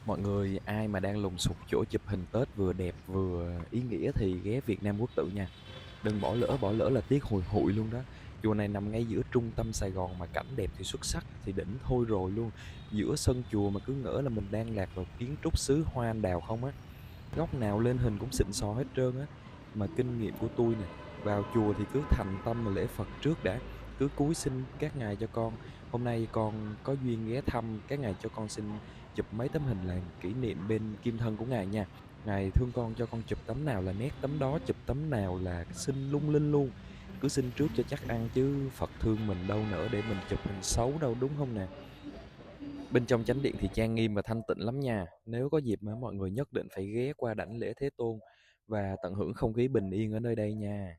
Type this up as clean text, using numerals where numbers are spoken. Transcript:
Mọi người ai mà đang lùng sục chỗ chụp hình Tết vừa đẹp vừa ý nghĩa thì ghé Việt Nam Quốc Tự nha. Đừng bỏ lỡ là tiếc hùi hụi luôn đó. Chùa này nằm ngay giữa trung tâm Sài Gòn mà cảnh đẹp thì xuất sắc thì đỉnh thôi rồi luôn. Giữa sân chùa mà cứ ngỡ là mình đang lạc vào kiến trúc xứ Hoa Anh Đào không á. Góc nào lên hình cũng xịn sò hết trơn á. Mà kinh nghiệm của tôi nè, vào chùa thì cứ thành tâm mà lễ Phật trước đã, cứ cúi xin các ngài cho con. Hôm nay con có duyên ghé thăm các ngài, cho con xin chụp mấy tấm hình làm kỷ niệm bên kim thân của ngài nha. Ngài thương con cho con chụp tấm nào là nét tấm đó, chụp tấm nào là xinh lung linh luôn. Cứ xin trước cho chắc ăn chứ Phật thương mình đâu nỡ để mình chụp hình xấu đâu, đúng không nè? Bên trong chánh điện thì trang nghiêm và thanh tịnh lắm nha. Nếu có dịp mà mọi người nhất định phải ghé qua đảnh lễ Thế Tôn và tận hưởng không khí bình yên ở nơi đây nha.